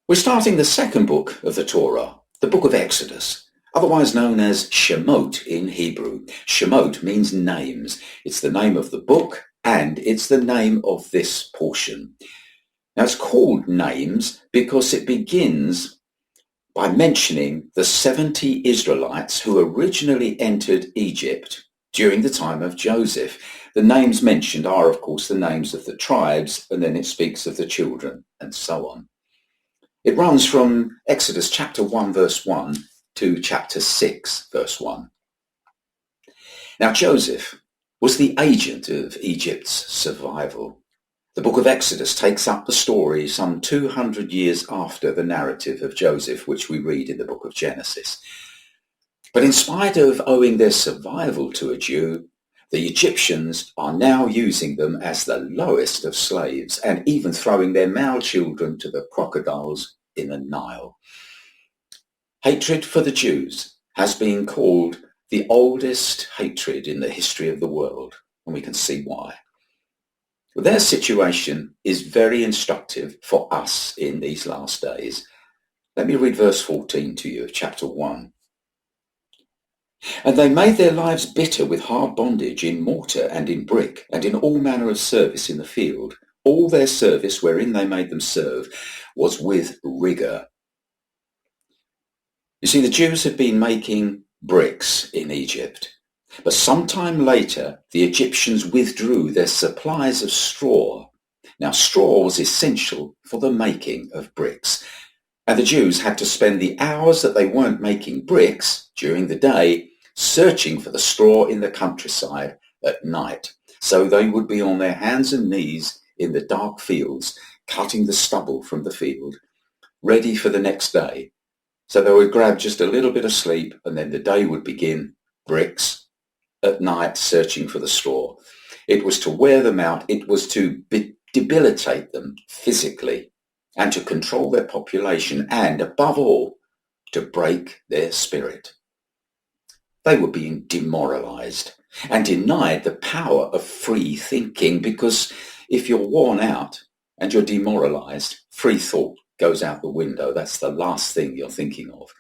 We're starting the second book of the Torah, the book of Exodus, otherwise known as Shemot in Hebrew. Shemot means names. It's the name of the book and it's the name of this portion. Now it's called names because it begins by mentioning the 70 Israelites who originally entered Egypt during the time of Joseph. The names mentioned are, of course, the names of the tribes, and then it speaks of the children and so on. It runs from Exodus chapter 1 verse 1 to chapter 6 verse 1. Now Joseph was the agent of Egypt's survival. The book of Exodus takes up the story some 200 years after the narrative of Joseph, which we read in the book of Genesis. But in spite of owing their survival to a Jew, the Egyptians are now using them as the lowest of slaves and even throwing their male children to the crocodiles in the Nile. Hatred for the Jews has been called the oldest hatred in the history of the world, and we can see why. Their situation is very instructive for us in these last days. Let me read verse 14 to you of chapter 1. And they made their lives bitter with hard bondage in mortar and in brick and in all manner of service in the field. All their service wherein they made them serve was with rigour. You see, the Jews had been making bricks in Egypt, but sometime later the Egyptians withdrew their supplies of straw. Now straw was essential for the making of bricks, and the Jews had to spend the hours that they weren't making bricks during the day searching for the straw in the countryside at night. So they would be on their hands and knees in the dark fields, cutting the stubble from the field, ready for the next day. So they would grab just a little bit of sleep and then the day would begin, bricks, at night searching for the straw. It was to wear them out, it was to debilitate them physically and to control their population and, above all, to break their spirit. They were being demoralized and denied the power of free thinking, because if you're worn out and you're demoralized, free thought goes out the window. That's the last thing you're thinking of.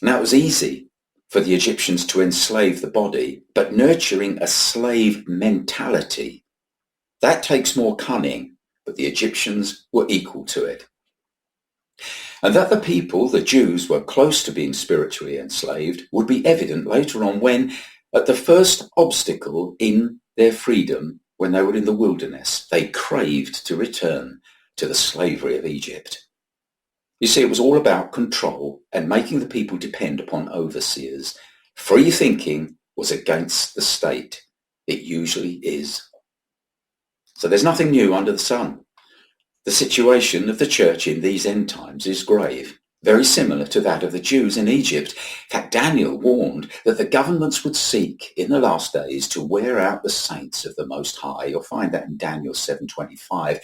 Now, it was easy for the Egyptians to enslave the body, but nurturing a slave mentality, that takes more cunning, but the Egyptians were equal to it. And that the people, the Jews, were close to being spiritually enslaved would be evident later on when, at the first obstacle in their freedom, when they were in the wilderness, they craved to return to the slavery of Egypt. You see, it was all about control and making the people depend upon overseers. Free thinking was against the state. It usually is. So there's nothing new under the sun. The situation of the church in these end times is grave, very similar to that of the Jews in Egypt. In fact, Daniel warned that the governments would seek in the last days to wear out the saints of the Most High. You'll find that in Daniel 7:25.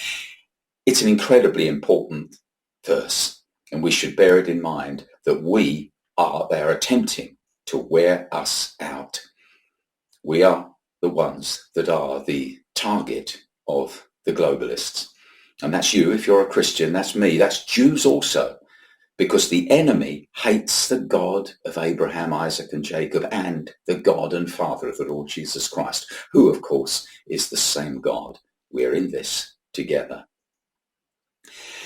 It's an incredibly important verse, and we should bear it in mind that they are attempting to wear us out. We are the ones that are the target of the globalists. And that's you if you're a Christian, that's me, that's Jews also, because the enemy hates the God of Abraham, Isaac and Jacob and the God and Father of the Lord Jesus Christ, who of course is the same God. We're in this together.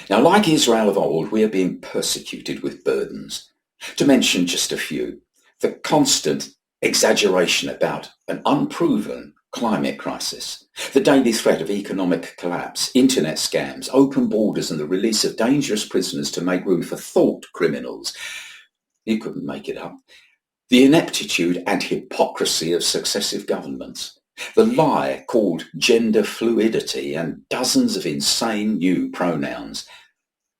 Now, like Israel of old, we are being persecuted with burdens. To mention just a few, the constant exaggeration about an unproven climate crisis, the daily threat of economic collapse, internet scams, open borders and the release of dangerous prisoners to make room for thought criminals. You couldn't make it up. The ineptitude and hypocrisy of successive governments, the lie called gender fluidity and dozens of insane new pronouns,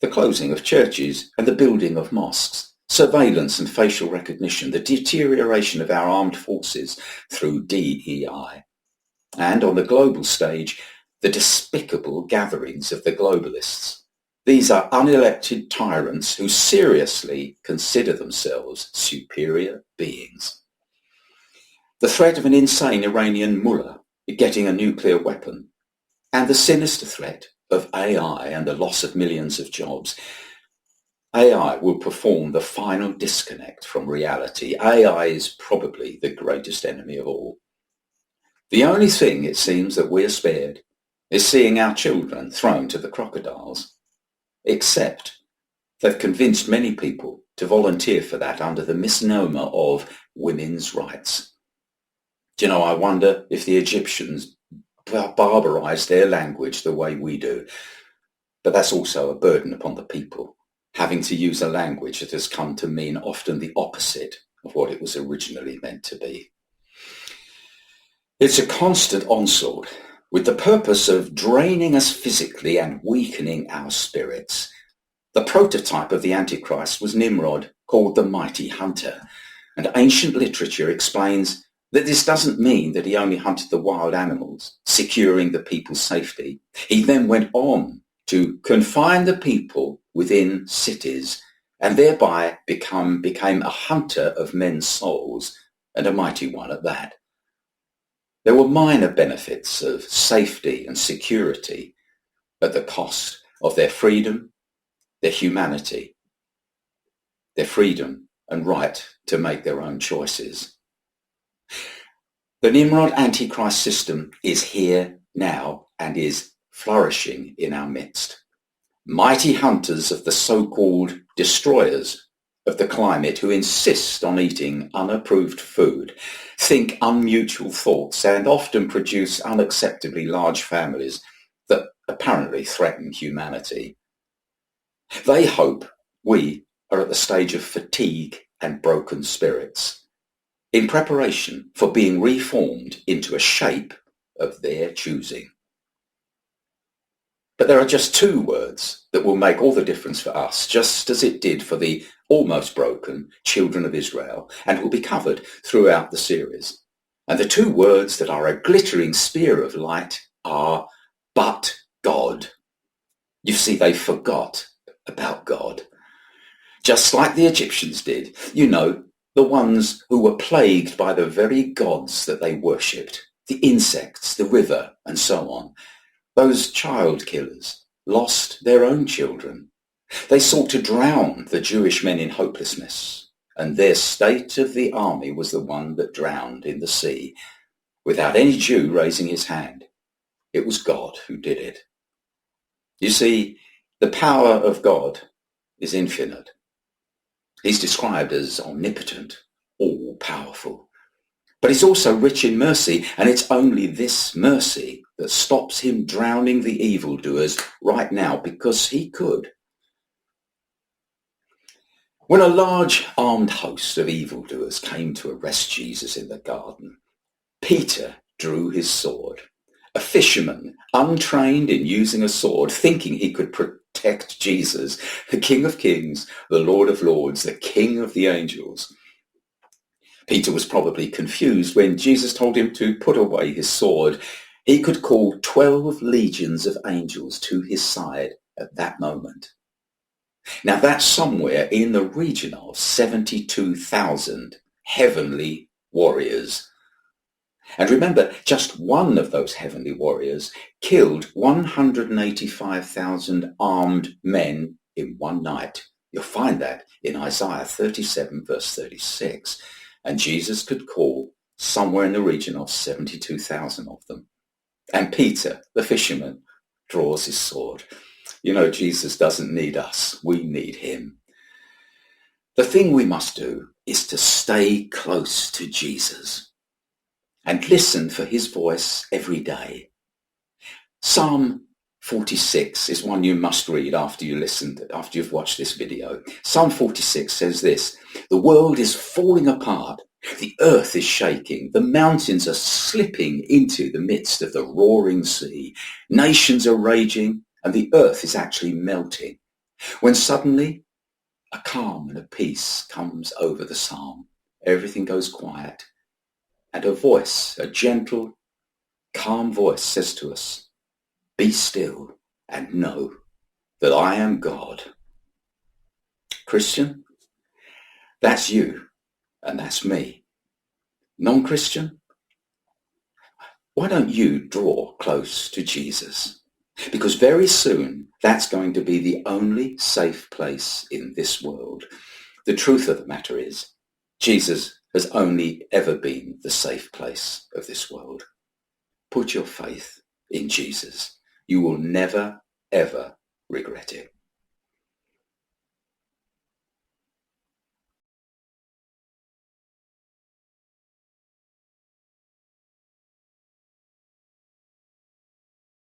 the closing of churches and the building of mosques, surveillance and facial recognition, the deterioration of our armed forces through DEI, and on the global stage, the despicable gatherings of the globalists. These are unelected tyrants who seriously consider themselves superior beings. The threat of an insane Iranian mullah getting a nuclear weapon, and the sinister threat of AI and the loss of millions of jobs. AI will perform the final disconnect from reality. AI is probably the greatest enemy of all. The only thing it seems that we're spared is seeing our children thrown to the crocodiles. Except they've convinced many people to volunteer for that under the misnomer of women's rights. Do you know, I wonder if the Egyptians barbarized their language the way we do. But that's also a burden upon the people, having to use a language that has come to mean often the opposite of what it was originally meant to be. It's a constant onslaught with the purpose of draining us physically and weakening our spirits. The prototype of the Antichrist was Nimrod, called the Mighty Hunter, and ancient literature explains that this doesn't mean that he only hunted the wild animals, securing the people's safety. He then went on to confine the people within cities and thereby became a hunter of men's souls, and a mighty one at that. There were minor benefits of safety and security at the cost of their freedom, their humanity, their freedom and right to make their own choices. The Nimrod Antichrist system is here now and is flourishing in our midst. Mighty hunters of the so-called destroyers of the climate who insist on eating unapproved food, think unmutual thoughts, and often produce unacceptably large families that apparently threaten humanity. They hope we are at the stage of fatigue and broken spirits, in preparation for being reformed into a shape of their choosing. But there are just two words that will make all the difference for us, just as it did for the almost broken children of Israel, and will be covered throughout the series. And the two words that are a glittering spear of light are, but God. You see, they forgot about God. Just like the Egyptians did, you know, the ones who were plagued by the very gods that they worshipped, the insects, the river, and so on. Those child killers lost their own children. They sought to drown the Jewish men in hopelessness, and their state of the army was the one that drowned in the sea, without any Jew raising his hand. It was God who did it. You see, the power of God is infinite. He's described as omnipotent, all-powerful. But he's also rich in mercy, and it's only this mercy that stops him drowning the evildoers right now, because he could. When a large armed host of evildoers came to arrest Jesus in the garden, Peter drew his sword. A fisherman, untrained in using a sword, thinking he could protect Jesus, the King of Kings, the Lord of Lords, the King of the angels. Peter was probably confused when Jesus told him to put away his sword. He could call 12 legions of angels to his side at that moment. Now that's somewhere in the region of 72,000 heavenly warriors. And remember, just one of those heavenly warriors killed 185,000 armed men in one night. You'll find that in Isaiah 37 verse 36. And Jesus could call somewhere in the region of 72,000 of them. And Peter, the fisherman, draws his sword. You know, Jesus doesn't need us. We need him. The thing we must do is to stay close to Jesus and listen for his voice every day. Psalm 46 is one you must read after you've watched this video. Psalm 46 says this: "The world is falling apart. The earth is shaking. The mountains are slipping into the midst of the roaring sea. Nations are raging, and the earth is actually melting." When suddenly a calm and a peace comes over the psalm, everything goes quiet, and a voice, a gentle, calm voice, says to us, "Be still and know that I am God." Christian, that's you and that's me. Non-Christian, why don't you draw close to Jesus? Because very soon, that's going to be the only safe place in this world. The truth of the matter is, Jesus has only ever been the safe place of this world. Put your faith in Jesus. You will never, ever regret it.